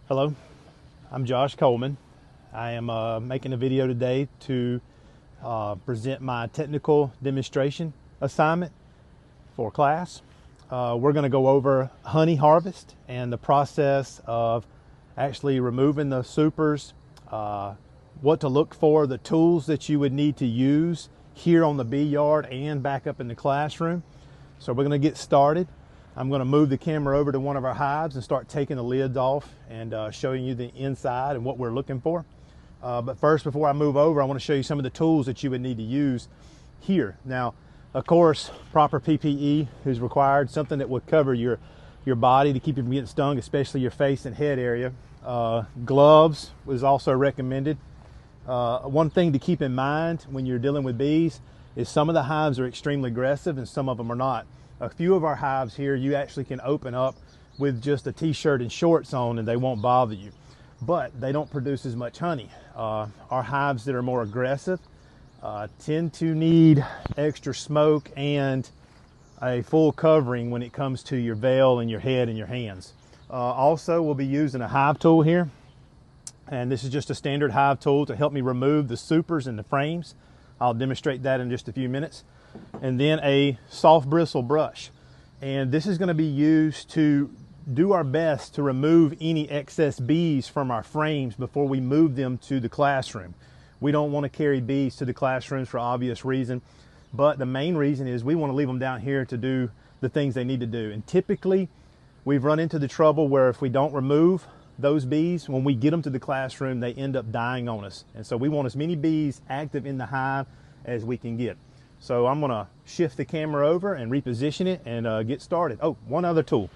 Hello, I'm Josh Coleman. I am making a video today to present my technical demonstration assignment for class. We're going to go over honey harvest and the process of actually removing the supers, what to look for, the tools that you would need to use here on the bee yard and back up in the classroom. So we're going to get started. I'm going to move the camera over to one of our hives and start taking the lids off and showing you the inside and what we're looking for. But first, before I move over, I want to show you some of the tools that you would need to use here. Now, of course, proper PPE is required, something that would cover your body to keep you from getting stung, especially your face and head area. Gloves is also recommended. One thing to keep in mind when you're dealing with bees is some of the hives are extremely aggressive and some of them are not. A few of our hives here, you actually can open up with just a t-shirt and shorts on and they won't bother you, but they don't produce as much honey. Our hives that are more aggressive tend to need extra smoke and a full covering when it comes to your veil and your head and your hands. Also, we'll be using a hive tool here, and this is just a standard hive tool to help me remove the supers and the frames. I'll demonstrate that in just a few minutes. And then a soft bristle brush, and this is going to be used to do our best to remove any excess bees from our frames before we move them to the classroom. We don't want to carry bees to the classrooms for obvious reason, but the main reason is we want to leave them down here to do the things they need to do. And typically we've run into the trouble where if we don't remove those bees, when we get them to the classroom, they end up dying on us. And so we want as many bees active in the hive as we can get. So I'm going to shift the camera over and reposition it and get started. Oh, one other tool.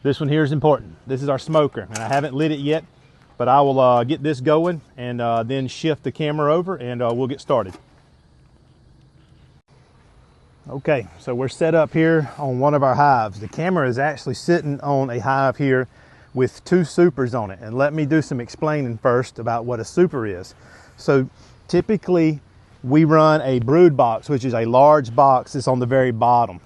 This one here is important. This is our smoker, and I haven't lit it yet, but I will get this going and then shift the camera over and we'll get started. Okay, so we're set up here on one of our hives. The camera is actually sitting on a hive here with two supers on it. And let me do some explaining first about what a super is. So typically, we run a brood box, which is a large box that's on the very bottom.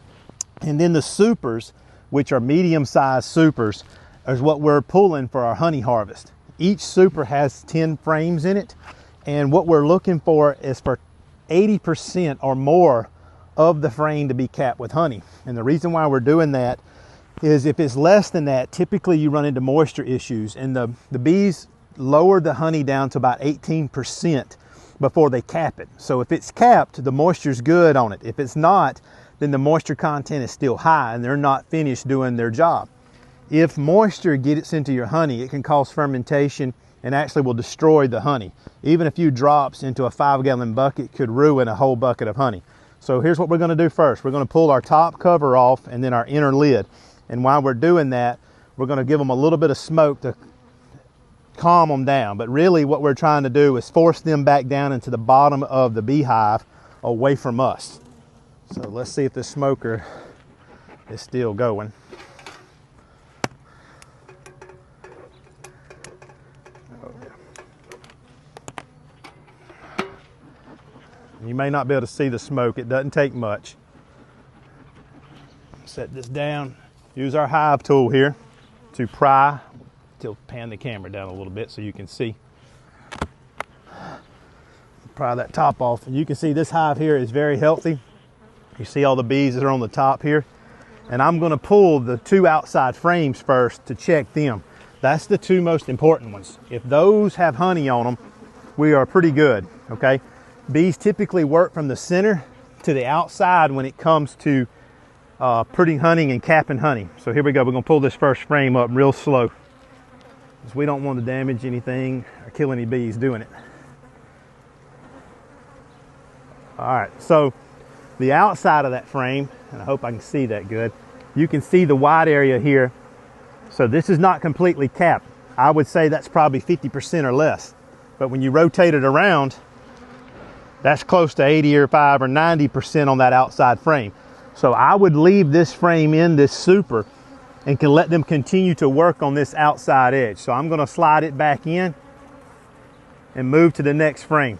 And then the supers, which are medium-sized supers, is what we're pulling for our honey harvest. Each super has 10 frames in it. And what we're looking for is for 80% or more of the frame to be capped with honey. And the reason why we're doing that is if it's less than that, typically you run into moisture issues. And the bees lower the honey down to about 18% before they cap it. So if it's capped, the moisture's good on it. If it's not, then the moisture content is still high and they're not finished doing their job. If moisture gets into your honey, it can cause fermentation and actually will destroy the honey. Even a few drops into a 5-gallon bucket could ruin a whole bucket of honey. So here's what we're going to do first. We're going to pull our top cover off and then our inner lid. And while we're doing that, we're going to give them a little bit of smoke to calm them down. But really what we're trying to do is force them back down into the bottom of the beehive away from us. So let's see if the smoker is still going. You may not be able to see the smoke. It doesn't take much. Set this down. Use our hive tool here to pry. Pan the camera down a little bit so you can see. Pry that top off, and you can see this hive here is very healthy. You see all the bees that are on the top here, and I'm going to pull the two outside frames first to check them. That's the two most important ones. If those have honey on them, we are pretty good. Okay, bees typically work from the center to the outside when it comes to putting honey and capping honey. So here we go. We're going to pull this first frame up real slow, because we don't want to damage anything or kill any bees doing it. All right, so the outside of that frame, and I hope I can see that good, you can see the white area here. So this is not completely capped. I would say that's probably 50% or less. But when you rotate it around, that's close to 80 or 5 or 90% on that outside frame. So I would leave this frame in this super and can let them continue to work on this outside edge. So I'm going to slide it back in and move to the next frame.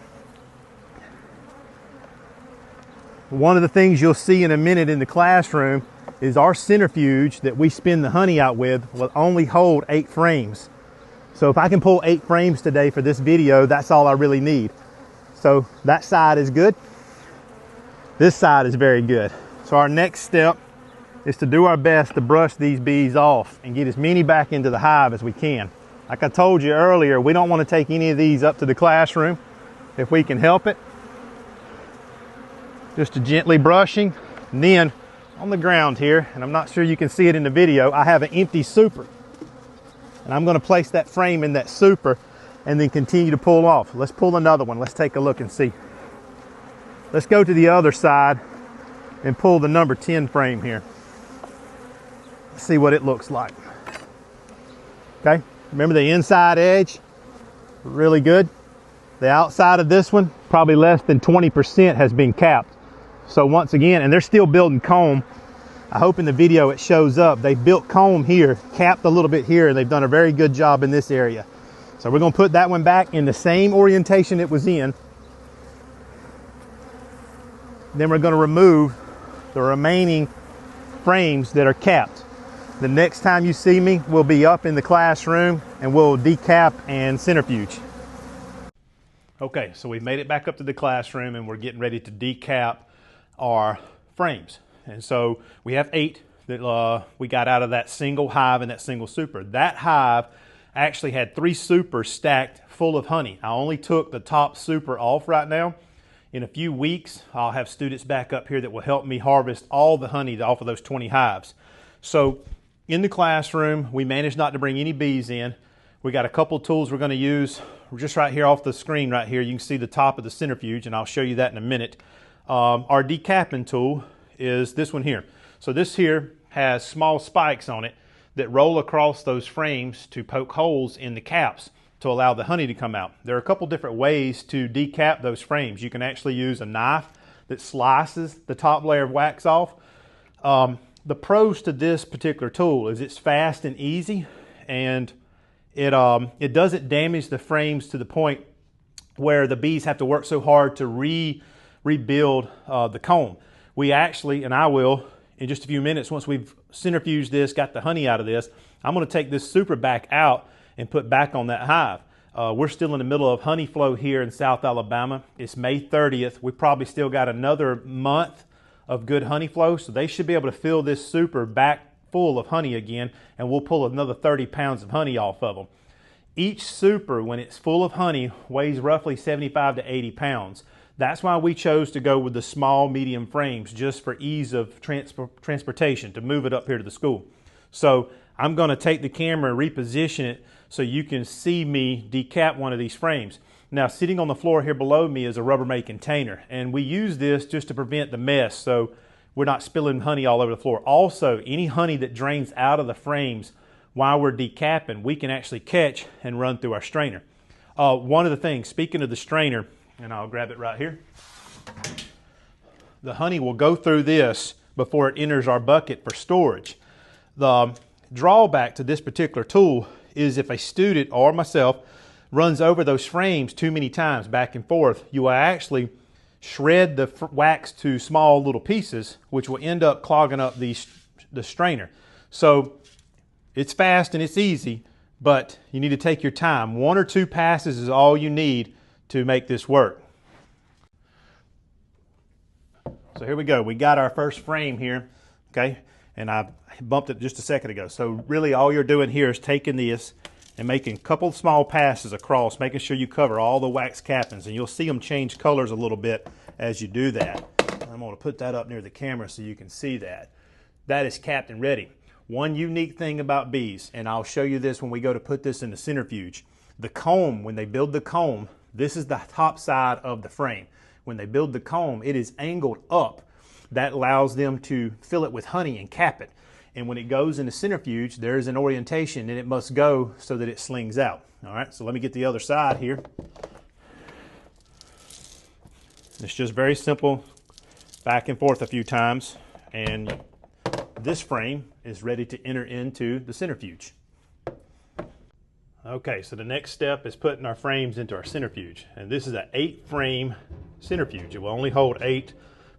One of the things you'll see in a minute in the classroom is our centrifuge that we spin the honey out with will only hold 8 frames. So if I can pull 8 frames today for this video, that's all I really need. So that side is good. This side is very good. So our next step is to do our best to brush these bees off and get as many back into the hive as we can. Like I told you earlier, we don't want to take any of these up to the classroom if we can help it. Just a gently brushing. And then on the ground here, and I'm not sure you can see it in the video, I have an empty super. And I'm going to place that frame in that super and then continue to pull off. Let's pull another one. Let's take a look and see. Let's go to the other side and pull the number 10 frame here. Let's see what it looks like. Okay, remember the inside edge? Really good. The outside of this one, probably less than 20% has been capped. So once again, and they're still building comb. I hope in the video it shows up. They've built comb here, capped a little bit here, and they've done a very good job in this area. So we're gonna put that one back in the same orientation it was in. Then we're gonna remove the remaining frames that are capped. The next time you see me, we'll be up in the classroom and we'll decap and centrifuge. Okay, so we've made it back up to the classroom and we're getting ready to decap our frames. And so we have 8 that we got out of that single hive and that single super. That hive actually had 3 supers stacked full of honey. I only took the top super off right now. In a few weeks, I'll have students back up here that will help me harvest all the honey off of those 20 hives. So in the classroom, we managed not to bring any bees in. We got a couple tools we're going to use. We're just right here off the screen right here. You can see the top of the centrifuge, and I'll show you that in a minute. Our decapping tool is this one here. So this here has small spikes on it that roll across those frames to poke holes in the caps to allow the honey to come out. There are a couple different ways to decap those frames. You can actually use a knife that slices the top layer of wax off. The pros to this particular tool is it's fast and easy, and it doesn't damage the frames to the point where the bees have to work so hard to rebuild the comb. We actually, and I will, in just a few minutes, once we've centrifuged this, got the honey out of this, I'm going to take this super back out and put back on that hive. We're still in the middle of honey flow here in South Alabama. It's May 30th. We probably still got another month of good honey flow, so they should be able to fill this super back full of honey again, and we'll pull another 30 pounds of honey off of them. Each super, when it's full of honey, weighs roughly 75 to 80 pounds. That's why we chose to go with the small, medium frames, just for ease of transportation, to move it up here to the school. So I'm going to take the camera and reposition it so you can see me decap one of these frames. Now, sitting on the floor here below me is a Rubbermaid container, and we use this just to prevent the mess so we're not spilling honey all over the floor. Also, any honey that drains out of the frames while we're decapping, we can actually catch and run through our strainer. One of the things, speaking of the strainer, and I'll grab it right here, the honey will go through this before it enters our bucket for storage. The drawback to this particular tool is if a student or myself runs over those frames too many times back and forth, you will actually shred the wax to small little pieces, which will end up clogging up the strainer. So it's fast and it's easy, but you need to take your time. 1 or 2 passes is all you need to make this work. So here we go. We got our first frame here, okay? And I bumped it just a second ago. So really all you're doing here is taking this and making a couple of small passes across, making sure you cover all the wax cappings, and you'll see them change colors a little bit as you do that. I'm going to put that up near the camera so you can see that. That is capped and ready. One unique thing about bees, and I'll show you this when we go to put this in the centrifuge. The comb, when they build the comb, this is the top side of the frame. When they build the comb, it is angled up. That allows them to fill it with honey and cap it. And when it goes in the centrifuge, there is an orientation and it must go so that it slings out. All right, so let me get the other side here. It's just very simple, back and forth a few times, and this frame is ready to enter into the centrifuge. Okay, so the next step is putting our frames into our centrifuge. And this is an 8-frame centrifuge. It will only hold 8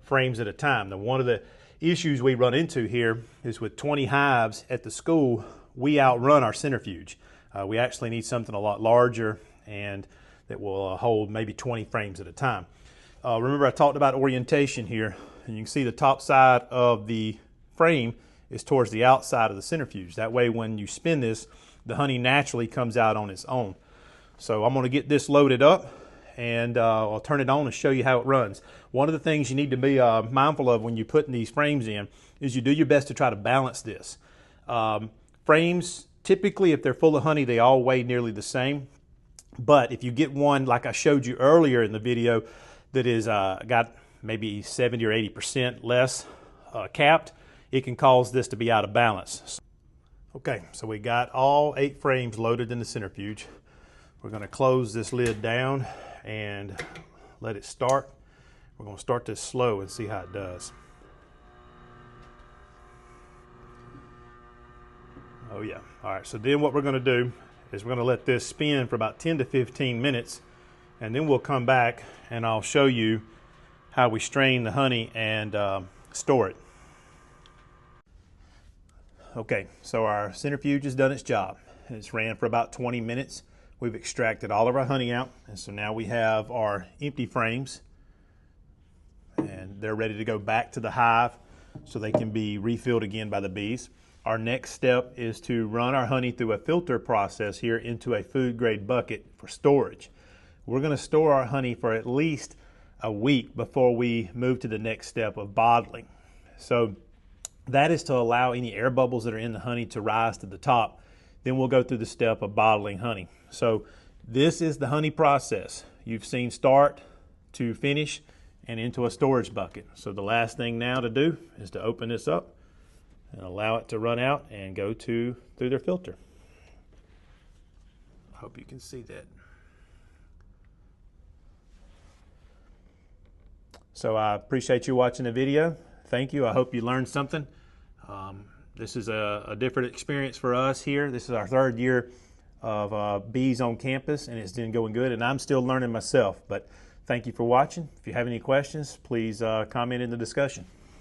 frames at a time. Now, one of the issues we run into here is with 20 hives at the school, we outrun our centrifuge. We actually need something a lot larger and that will hold maybe 20 frames at a time. Remember I talked about orientation here, and you can see the top side of the frame is towards the outside of the centrifuge. That way when you spin this, the honey naturally comes out on its own. So I'm going to get this loaded up, and I'll turn it on and show you how it runs. One of the things you need to be mindful of when you're putting these frames in is you do your best to try to balance this. Frames, typically if they're full of honey, they all weigh nearly the same. But if you get one like I showed you earlier in the video that is got maybe 70 or 80% less capped, it can cause this to be out of balance. Okay, so we got all 8 frames loaded in the centrifuge. We're going to close this lid down and let it start. We're going to start this slow and see how it does. Oh yeah. All right, so then what we're going to do is we're going to let this spin for about 10 to 15 minutes, and then we'll come back and I'll show you how we strain the honey and store it. Okay, so our centrifuge has done its job. It's ran for about 20 minutes. We've extracted all of our honey out, and so now we have our empty frames, and they're ready to go back to the hive so they can be refilled again by the bees. Our next step is to run our honey through a filter process here into a food grade bucket for storage. We're going to store our honey for at least a week before we move to the next step of bottling. So that is to allow any air bubbles that are in the honey to rise to the top. Then we'll go through the step of bottling honey. So this is the honey process. You've seen start to finish and into a storage bucket. So the last thing now to do is to open this up and allow it to run out and go through their filter. I hope you can see that. So I appreciate you watching the video. Thank you. I hope you learned something. This is a different experience for us here. This is our 3rd year of bees on campus, and it's been going good, and I'm still learning myself. But thank you for watching. If you have any questions, please comment in the discussion.